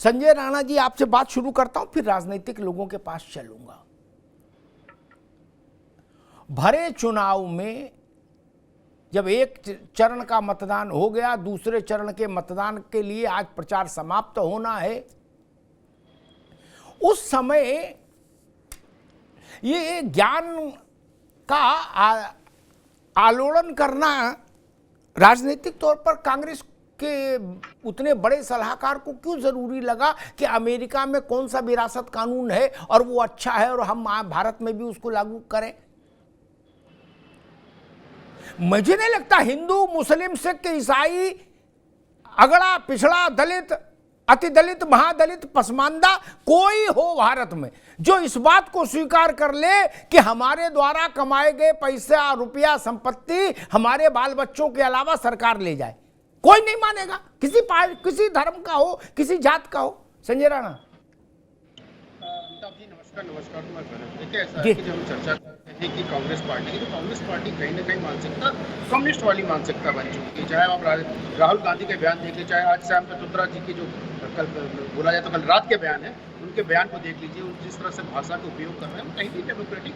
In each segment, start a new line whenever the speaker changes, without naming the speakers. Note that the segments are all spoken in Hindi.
संजय राणा जी, आपसे बात शुरू करता हूं, फिर राजनीतिक लोगों के पास चलूंगा। भरे चुनाव में जब एक चरण का मतदान हो गया, दूसरे चरण के मतदान के लिए आज प्रचार समाप्त होना है, उस समय ये ज्ञान का आलोड़न करना राजनीतिक तौर पर कांग्रेस के उतने बड़े सलाहकार को क्यों जरूरी लगा कि अमेरिका में कौन सा विरासत कानून है और वो अच्छा है और हम भारत में भी उसको लागू करें? मुझे नहीं लगता हिंदू, मुस्लिम, सिख, ईसाई, अगड़ा, पिछड़ा, दलित, अति दलित, महादलित, पसमानदा कोई हो भारत में जो इस बात को स्वीकार कर ले कि हमारे द्वारा कमाए गए पैसा, रुपया, संपत्ति हमारे बाल बच्चों के अलावा सरकार ले जाए। कोई नहीं मानेगा, किसी धर्म का हो, किसी जात का हो। संजय राणा
जी, नमस्कार। देखिए, ऐसा है कि जब हम चर्चा करते हैं कि कांग्रेस पार्टी की, तो कांग्रेस पार्टी कहीं ना कहीं मानसिकता कम्युनिस्ट वाली मानसिकता बन चुकी है। चाहे आप राहुल गांधी के बयान देख लीजिए, चाहे आज श्याम चतुर्रा जी की जो कल बोला जाए तो कल रात के बयान है, उनके बयान को देख लीजिए, जिस तरह से भाषा का उपयोग कर रहे हैं, कहीं भी डेमोक्रेटिक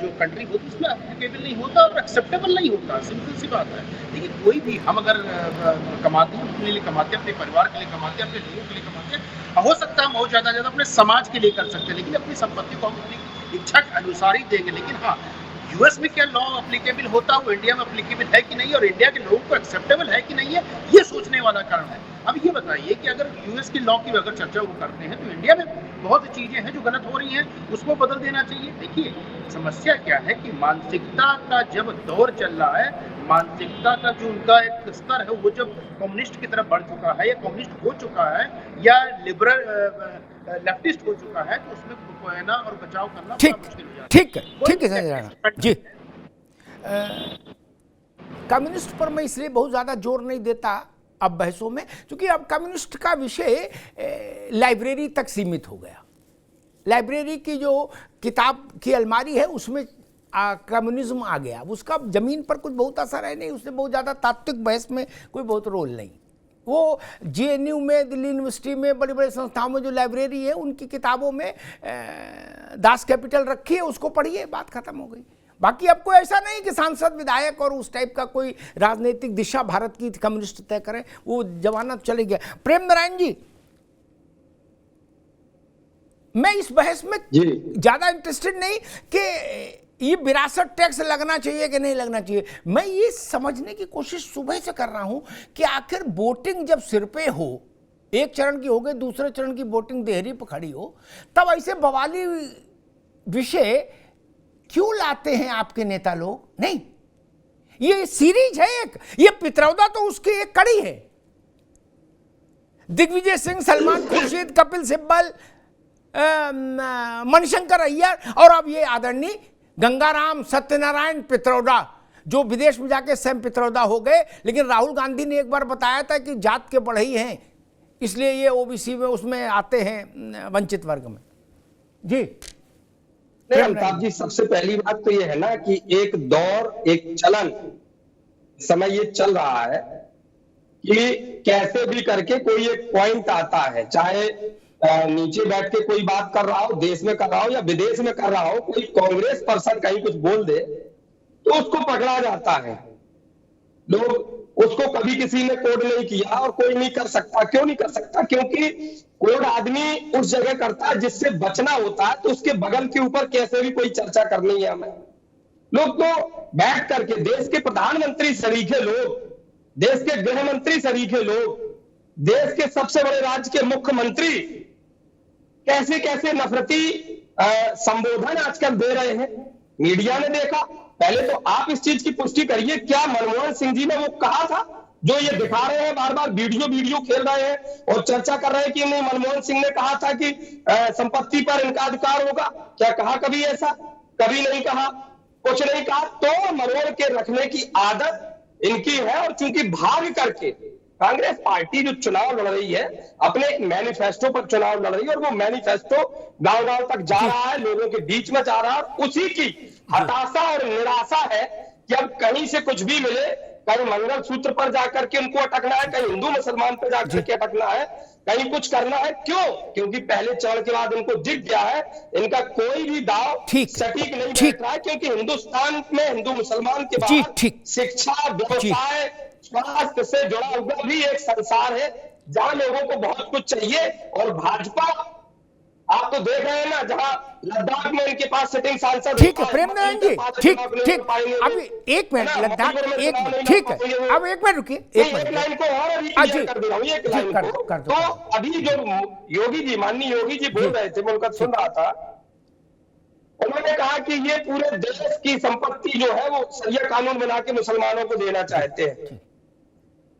जो कंट्री होती है उसमें एप्लीकेबल नहीं होता और एक्सेप्टेबल नहीं होता। सिंपल सी बात है। देखिए, कोई भी हम अगर कमाते हैं, अपने लिए कमाते हैं, अपने परिवार के लिए कमाते हैं, अपने लोगों के लिए कमाते हैं, हो सकता है हम बहुत ज्यादा अपने समाज के लिए कर सकते हैं, लेकिन अपनी संपत्ति को हम अपनी इच्छा के अनुसार ही देंगे। लेकिन हाँ, यूएस में क्या लॉ एप्लीकेबल होता है वो इंडिया में एप्लीकेबल है कि नहीं, और इंडिया के लोगों को एक्सेप्टेबल है कि नहीं है, ये सोचने वाला कारण है। अब ये बताइए कि अगर यूएस की लॉ की अगर चर्चा वो करते हैं तो इंडिया में बहुत चीजें हैं जो गलत हो रही हैं, उसको बदल देना चाहिए। देखिए, समस्या क्या है कि मानसिकता का जब दौर चल रहा है, मानसिकता का जो उनका एक स्तर है वो जब कम्युनिस्ट की तरफ बढ़ चुका है या कम्युनिस्ट हो चुका है या लिबरल लेफ्टिस्ट हो चुका है, तो उसमें कहना और बचाव करना मुश्किल हो जाता है।
ठीक है संजय राणा जी। कम्युनिस्ट पर मैं इसलिए बहुत ज्यादा जोर नहीं देता अब बहसों में, क्योंकि अब कम्युनिस्ट का विषय लाइब्रेरी तक सीमित हो गया। लाइब्रेरी की जो किताब की अलमारी है उसमें कम्युनिज्म आ गया, उसका जमीन पर कुछ बहुत असर है नहीं, उससे बहुत ज़्यादा तात्विक बहस में कोई बहुत रोल नहीं। वो जेएनयू में, दिल्ली यूनिवर्सिटी में, बड़ी बड़ी संस्थाओं में जो लाइब्रेरी है उनकी किताबों में दास कैपिटल रखी है, उसको पढ़िए, बात खत्म हो गई। बाकी अब कोई ऐसा नहीं कि सांसद, विधायक और उस टाइप का कोई राजनीतिक दिशा भारत की कम्युनिस्ट तय करें, वो जमाना चले गया। प्रेम नारायण जी, मैं इस बहस में ज्यादा इंटरेस्टेड नहीं कि ये विरासत टैक्स लगना चाहिए कि नहीं लगना चाहिए। मैं ये समझने की कोशिश सुबह से कर रहा हूं कि आखिर वोटिंग जब सिर पे हो, एक चरण की हो गई, दूसरे चरण की वोटिंग देहरी पर खड़ी हो, तब ऐसे बवाली विषय क्यों लाते हैं आपके नेता लोग? नहीं, ये सीरीज है एक, ये पितरौदा तो उसकी एक कड़ी है। दिग्विजय सिंह, सलमान खुर्शीद, कपिल सिब्बल, मणिशंकर अय्यर और अब ये आदरणीय गंगाराम सत्यनारायण पित्रोदा, जो विदेश में जाके सैम पित्रोदा हो गए। लेकिन राहुल गांधी ने एक बार बताया था कि जात के बढ़ई हैं, इसलिए ये ओबीसी में उसमें आते हैं, वंचित वर्ग में। जी
नहीं अमिताभ जी, सबसे पहली बात तो ये है ना कि एक दौर, एक चलन समय ये चल रहा है कि कैसे भी करके कोई एक पॉइंट आता है, चाहे नीचे बैठ के कोई बात कर रहा हो, देश में कर रहा हो या विदेश में कर रहा हो, कोई कांग्रेस पर्सन कहीं कुछ बोल दे तो उसको पकड़ा जाता है। लोग उसको कभी किसी ने कोड नहीं किया और कोई नहीं कर सकता। क्यों नहीं कर सकता? क्योंकि कोड आदमी उस जगह करता है जिससे बचना होता है, तो उसके बगल के ऊपर कैसे भी कोई चर्चा करनी है हमें। लोग तो बैठ करके, देश के प्रधानमंत्री सरीखे लोग, देश के गृह मंत्री सरीखे लोग, देश के सबसे बड़े राज्य के मुख्यमंत्री कैसे कैसे नफरती संबोधन आजकल दे रहे हैं, मीडिया ने देखा। पहले तो आप इस चीज की पुष्टि करिए, क्या मनमोहन सिंह जी ने वो कहा था जो ये दिखा रहे हैं, बार बार वीडियो खेल रहे हैं और चर्चा कर रहे हैं कि नहीं मनमोहन सिंह ने कहा था कि संपत्ति पर इनका अधिकार होगा? क्या कहा कभी ऐसा? कभी नहीं कहा, कुछ नहीं कहा। तो मरोड़ के रखने की आदत इनकी है, और चूंकि भाग करके कांग्रेस पार्टी जो चुनाव लड़ रही है, अपने मैनिफेस्टो पर चुनाव लड़ रही है, और वो मैनिफेस्टो गांव-गांव तक जा रहा है, लोगों के बीच में जा रहा है, और उसी की हताशा और निराशा है कि अब कहीं से कुछ भी मिले, कहीं मंगल सूत्र पर जाकर के उनको अटकना है, कहीं हिंदू मुसलमान पर जाकर के अटकना है, कहीं कुछ करना है। क्यों? क्योंकि पहले चरण के बाद इनको दिख गया है इनका कोई भी दाव सटीक नहीं बैठ रहा है, क्योंकि हिंदुस्तान में हिंदू मुसलमान के बाद शिक्षा, व्यवसाय, स्वास्थ्य से जुड़ा हुआ भी एक संसार है जहां लोगों को बहुत कुछ चाहिए। और भाजपा, आप तो देख रहे हैं ना, जहां लद्दाख में इनके पास सिटिंग सांसद,
ठीक है प्रेम नारायण जी, ठीक ठीक, अभी एक मिनट, लद्दाख एक मिनट, ठीक है, अब एक मिनट रुकिए, एक
लाइन को और अभी क्लियर कर दे रहा हूं, एक लाइन को। तो अभी जो योगी जी, माननीय योगी जी बोल रहे थे, मैं उनका सुन रहा था, उन्होंने कहा कि ये पूरे देश की संपत्ति जो है वो सरिया कानून बना के मुसलमानों को देना चाहते हैं।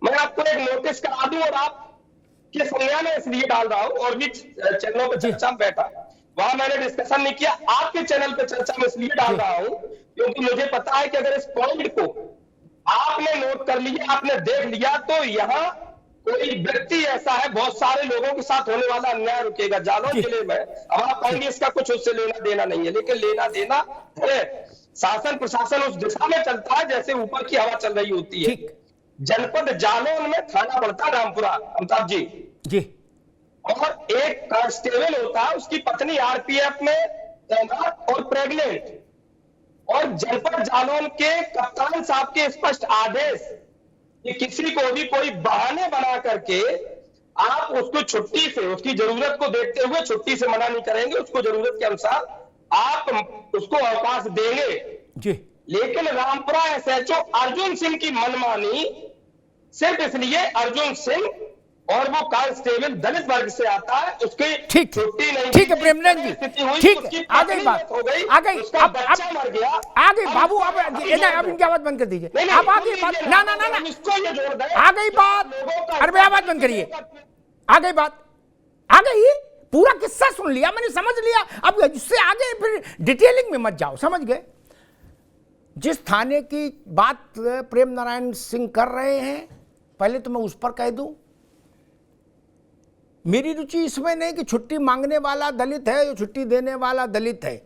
मैं आपको एक नोटिस करा दूं और आप के संज्ञान में इसलिए डाल रहा हूं, और भी चैनलों पर चर्चा में बैठा, वहां मैंने डिस्कशन नहीं किया, आपके चैनल पे चर्चा में इसलिए डाल रहा हूं क्योंकि मुझे पता है कि अगर इस पॉइंट को आपने नोट कर लिया, आपने देख लिया, तो यहाँ कोई व्यक्ति ऐसा है, बहुत सारे लोगों के साथ होने वाला अन्याय रुकेगा। जालौन जिले में, अब आप कहेंगे इसका कुछ उससे लेना देना नहीं है, लेकिन लेना देना है। शासन प्रशासन उस दिशा में चलता है जैसे ऊपर की हवा चल रही होती है। जनपद जालौन में थाना पड़ता है रामपुरा, अमिताभ जी, और एक कांस्टेबल होता है, उसकी पत्नी आरपीएफ में तैनात और प्रेग्नेंट, और जनपद जालौन के कप्तान साहब के स्पष्ट आदेश कि किसी को भी कोई बहाने बना करके आप उसको छुट्टी से, उसकी जरूरत को देखते हुए छुट्टी से मना नहीं करेंगे, उसको जरूरत के अनुसार आप उसको अवकाश देंगे जी। लेकिन रामपुरा एसएचओ अर्जुन सिंह की मनमानी, सिर्फ इसलिए अर्जुन सिंह और वो कांस्टेबल दलित वर्ग से आता है, उसकी छुट्टी नहीं।
ठीक है प्रेम नारायण जी, ठीक है, आ गई बात, आ गई, अब
मर गया,
आ गई बाबू, अब इनकी आवाज बंद कर दीजिए, अब आ गई बात, ना ना ना ना, आ गई बात, अरे आवाज बंद करिए, आ गई बात, आ गई, पूरा किस्सा सुन लिया मैंने, समझ लिया, अब इससे आगे फिर डिटेलिंग में मत जाओ, समझ गए। जिस थाने की बात प्रेम नारायण सिंह कर रहे हैं, पहले तो मैं उस पर कह दूं, मेरी रुचि इसमें नहीं कि छुट्टी मांगने वाला दलित है या छुट्टी देने वाला दलित है,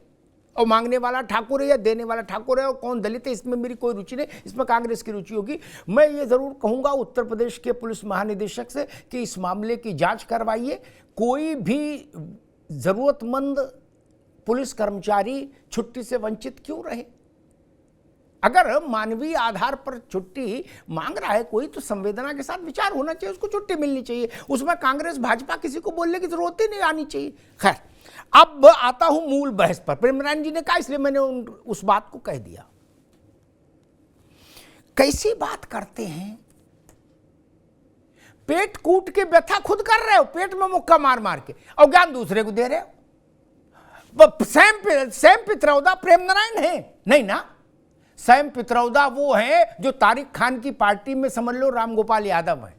और मांगने वाला ठाकुर है या देने वाला ठाकुर है, और कौन दलित है, इसमें मेरी कोई रुचि नहीं, इसमें कांग्रेस की रुचि होगी। मैं ये जरूर कहूंगा उत्तर प्रदेश के पुलिस महानिदेशक से कि इस मामले की जांच करवाइए, कोई भी जरूरतमंद पुलिस कर्मचारी छुट्टी से वंचित क्यों रहे। अगर मानवीय आधार पर छुट्टी मांग रहा है कोई, तो संवेदना के साथ विचार होना चाहिए, उसको छुट्टी मिलनी चाहिए, उसमें कांग्रेस भाजपा किसी को बोलने की जरूरत ही नहीं आनी चाहिए। खैर, अब आता हूं मूल बहस पर। प्रेम नारायण जी ने कहा इसलिए मैंने उस बात को कह दिया। कैसी बात करते हैं, पेट कूट के व्यथा खुद कर रहे हो, पेट में मुक्का मार मार के, और ज्ञान दूसरे को दे रहे हो। सैम पित्रोदा प्रेम नारायण है नहीं ना? सैम पित्रोदा वो है जो तारिक खान की पार्टी में समझ लो रामगोपाल यादव है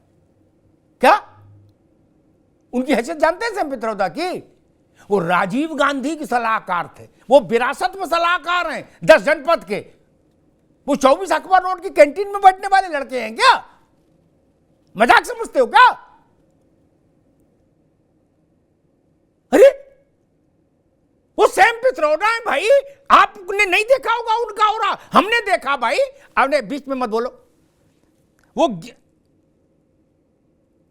क्या? उनकी हैसियत जानते हैं सैम पित्रोदा की? वो राजीव गांधी के सलाहकार थे, वो विरासत में सलाहकार हैं 10 जनपद के, वो 24 अकबर रोड की कैंटीन में बैठने वाले लड़के हैं क्या? मजाक समझते हो क्या? अरे वो सैम पित्रोदा है भाई, आपने नहीं देखा होगा उनका हो रहा, हमने देखा भाई। आपने बीच में मत बोलो। वो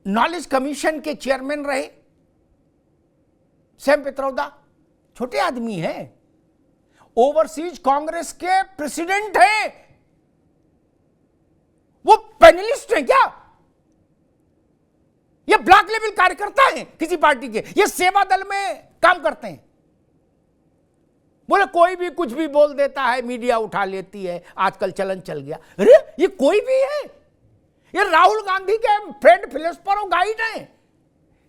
नॉलेज कमीशन के चेयरमैन रहे सैम पित्रोदा, छोटे आदमी हैं, ओवरसीज कांग्रेस के प्रेसिडेंट हैं, वो पैनलिस्ट हैं क्या? ये ब्लॉक लेवल कार्यकर्ता हैं किसी पार्टी के, ये सेवा दल में काम करते हैं। बोले कोई भी कुछ भी बोल देता है, मीडिया उठा लेती है, आजकल चलन चल गया। अरे ये कोई भी है, ये राहुल गांधी के फ्रेंड फिलोसफर और गाइड हैं।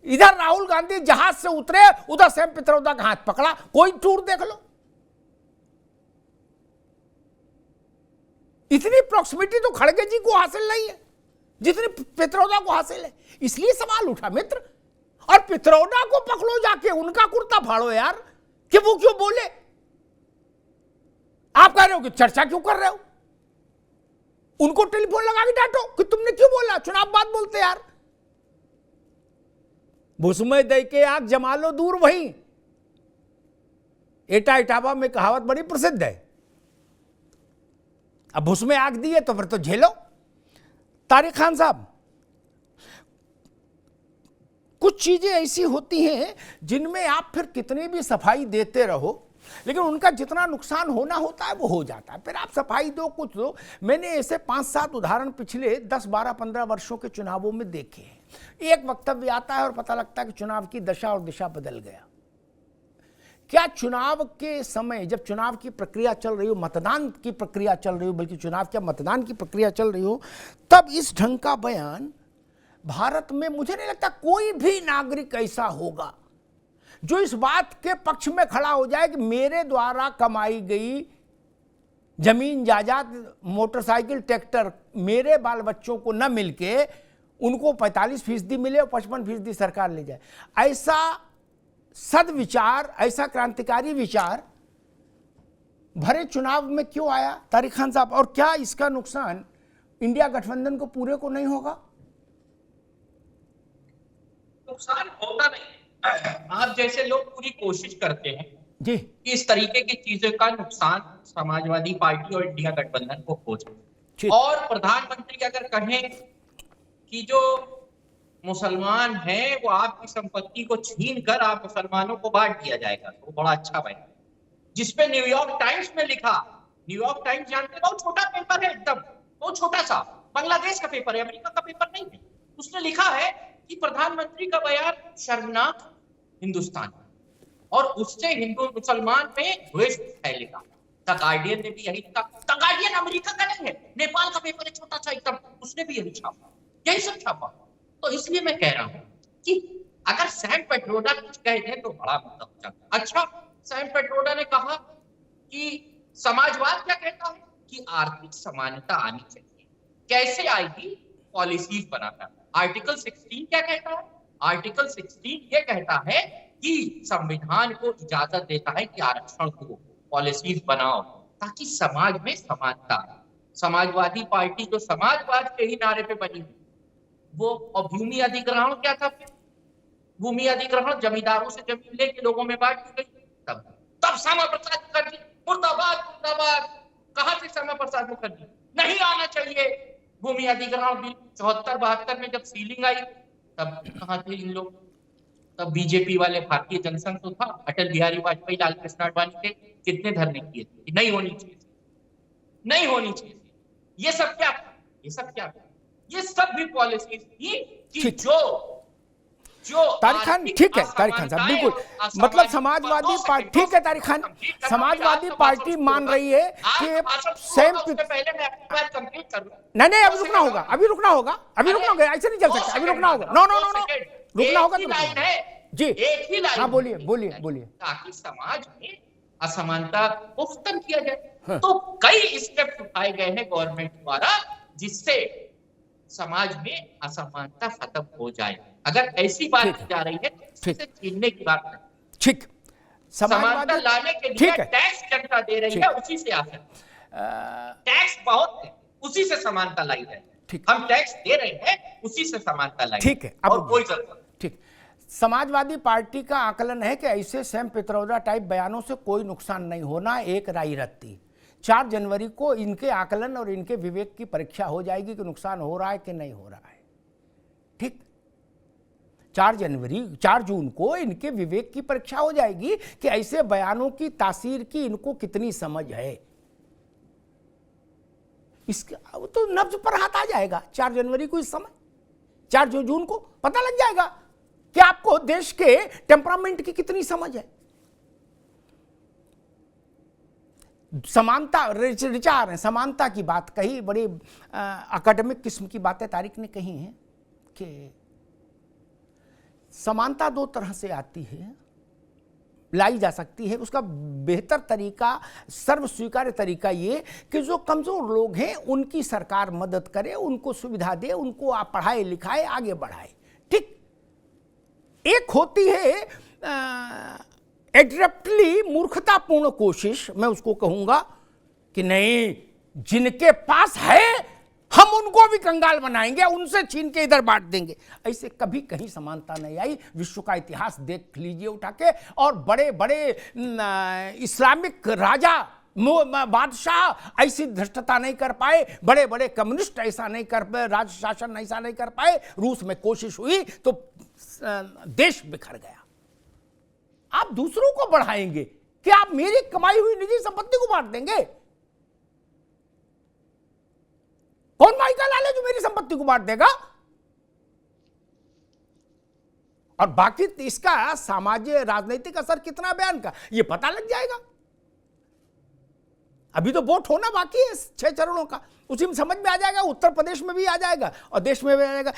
इधर राहुल गांधी जहाज से उतरे, उधर सैम पित्रोदा का हाथ पकड़ा, कोई टूर देख लो। इतनी प्रॉक्सिमिटी तो खड़गे जी को हासिल नहीं है जितनी पित्रोदा को हासिल है। इसलिए सवाल उठा मित्र, और पित्रोदा को पकड़ो जाके, उनका कुर्ता फाड़ो यार, कि वो क्यों बोले। आप कह रहे हो कि चर्चा क्यों कर रहे हो, उनको टेलीफोन लगा के डांटो कि तुमने क्यों बोला, चुनाव बाद बोलते यार। भुसमय दई के आग जमा लो दूर वहीं, एटा इटावा में कहावत बड़ी प्रसिद्ध है। अब भुसमें आग दी है तो फिर तो झेलो। तारिक खान साहब, कुछ चीजें ऐसी होती हैं जिनमें आप फिर कितनी भी सफाई देते रहो, लेकिन उनका जितना नुकसान होना होता है वो हो जाता है। फिर आप सफाई दो, कुछ दो। मैंने ऐसे 5-7 उदाहरण पिछले 10, 12, 15 वर्षों के चुनावों में देखे हैं। एक वक्तव्य आता है और पता लगता है कि चुनाव की दशा और दिशा बदल गया। क्या चुनाव के समय, जब चुनाव की प्रक्रिया चल रही हो, मतदान की प्रक्रिया चल रही हो, बल्कि चुनाव क्या मतदान की प्रक्रिया चल रही हो, तब इस ढंग का बयान भारत में मुझे नहीं लगता कोई भी नागरिक ऐसा होगा जो इस बात के पक्ष में खड़ा हो जाए कि मेरे द्वारा कमाई गई जमीन जायदाद, मोटरसाइकिल, ट्रैक्टर मेरे बाल बच्चों को न मिलके उनको 45% मिले और 55% सरकार ले जाए। ऐसा सदविचार, ऐसा क्रांतिकारी विचार भरे चुनाव में क्यों आया तारिक खान साहब? और क्या इसका नुकसान इंडिया गठबंधन को पूरे को नहीं होगा?
नुकसान होता नहीं। आप जैसे लोग पूरी कोशिश करते हैं
जी
कि इस तरीके की चीजों का नुकसान समाजवादी पार्टी और इंडिया गठबंधन को पहुंचे। और प्रधानमंत्री अगर कहें कि जो मुसलमान हैं वो आपकी संपत्ति को छीन कर आप मुसलमानों को बांट दिया जाएगा, तो बड़ा अच्छा बयान। जिसपे न्यूयॉर्क टाइम्स में लिखा, न्यूयॉर्क टाइम्स जानते हैं, बहुत छोटा पेपर है, एकदम बहुत छोटा सा, बांग्लादेश का पेपर है, अमेरिका का पेपर नहीं है। उसने लिखा है कि प्रधानमंत्री का बयान शर्मनाक हिंदुस्तान, और उससे हिंदू मुसलमान में द्वेष फैलेगा। द गार्डियन ने भी यही लिखा। द गार्डियन अमेरिका का नहीं है, नेपाल का पेपर है, छोटा सा एकदम, उसने भी यही छापा, यही सब छापा। तो इसलिए मैं कह रहा हूं कि अगर सैम पेट्रोडा कुछ कह दे तो बड़ा मतलब हो जाता। अच्छा, सैम पेट्रोडा ने कहा कि समाजवाद क्या कहता है कि आर्थिक समानता आनी चाहिए। कैसे आएगी? पॉलिसीज बनाकर। आर्टिकल 16 क्या कहता है? आर्टिकल 16 ये कहता है कि संविधान को इजाजत देता है कि आरक्षण को पॉलिसीज बनाओ ताकि समाज में समानता। समाजवादी पार्टी जो समाजवाद के ही नारे पे बनी हुई वो, और भूमि अधिग्रहण क्या था? भूमि अधिग्रहण जमींदारों से जमीन लेके लोगों में बांट दी गई। तब श्यामा प्रसाद मुखर्जी मुर्दाबाद मुर्दाबाद। कहां से श्यामा प्रसाद मुखर्जी? नहीं आना चाहिए भूमि अधिग्रहण बिल। 74-72 में जब सीलिंग आई तब कहां थे इन लोग? तब बीजेपी वाले, भारतीय जनसंघ तो था, अटल बिहारी वाजपेयी, लाल कृष्ण आडवाणी थे, कितने धरने किए थे? नहीं होनी चाहिए, नहीं होनी चाहिए। ये सब क्या था? ये सब क्या था? ये सब भी पॉलिसीज थी कि जो
तारिक खान, ठीक है तारिक खान साहब, बिल्कुल, मतलब समाजवादी पार्टी, ठीक है तारिक खान, समाजवादी पार्टी मान रही है कि सेम,
पहले मैं अपनी बात कंप्लीट कर लूं।
नहीं, अभी रुकना होगा, अभी रुकना होगा, ऐसे नहीं चल सकता, अभी रुकना होगा। नो, रुकना होगा तो जी,
एक ही लाइन।
हाँ बोलिए।
ताकि समाज में असमानता को खत्म किया जाए। तो कई स्टेप उठाए गए हैं गवर्नमेंट द्वारा जिससे समाज में असमानता खत्म हो जाए। अगर ऐसी बात की जा रही है तो इसे छीनने की बात नहीं।
ठीक,
समानता लाने के लिए टैक्स जनता दे रही है, उसी से आ सकता। टैक्स बहुत है, उसी से समानता लाई है। हम टैक्स दे रहे हैं, उसी से समानता लाई।
ठीक है,
और कोई जरूरत।
ठीक, समाजवादी पार्टी का आकलन है कि ऐसे सैम पित्रोदा टाइप बयानों से कोई नुकसान नहीं होना, एक राय रत्ती। 4 जनवरी को इनके आकलन और इनके विवेक की परीक्षा हो जाएगी कि नुकसान हो रहा है कि नहीं हो रहा है। ठीक, 4 जून को इनके विवेक की परीक्षा हो जाएगी कि ऐसे बयानों की तासीर की इनको कितनी समझ है। इसका तो नब्ज पर हाथ आ जाएगा 4 जनवरी को। इस समय 4 जून को पता लग जाएगा कि आपको देश के टेम्परामेंट की कितनी समझ है। समानता, विचार है, समानता की बात कही, बड़ी अकादमिक किस्म की बातें तारिक ने कही हैं कि समानता 2 तरह से आती है, लाई जा सकती है। उसका बेहतर तरीका, सर्व स्वीकार्य तरीका ये कि जो कमजोर लोग हैं उनकी सरकार मदद करे, उनको सुविधा दे, उनको आप पढ़ाए लिखाए, आगे बढ़ाए। ठीक, एक होती है एडप्टली मूर्खतापूर्ण कोशिश, मैं उसको कहूंगा कि नहीं, जिनके पास है हम उनको भी कंगाल बनाएंगे, उनसे छीन के इधर बांट देंगे। ऐसे कभी कहीं समानता नहीं आई। विश्व का इतिहास देख लीजिए उठा के, और बड़े बड़े इस्लामिक राजा बादशाह ऐसी धृष्टता नहीं कर पाए, बड़े बड़े कम्युनिस्ट ऐसा नहीं कर पाए, राज शासन ऐसा नहीं कर पाए। रूस में कोशिश हुई तो देश बिखर गया। आप दूसरों को बढ़ाएंगे कि आप मेरी कमाई हुई निजी संपत्ति को बांट देंगे? कौन माई का लाल है जो मेरी संपत्ति को बांट देगा? और बाकी इसका सामाजिक राजनीतिक असर कितना बयान का, ये पता लग जाएगा। अभी तो वोट होना बाकी है 6 चरणों का, उसी में समझ में आ जाएगा। उत्तर प्रदेश में भी आ जाएगा और देश में भी आ जाएगा।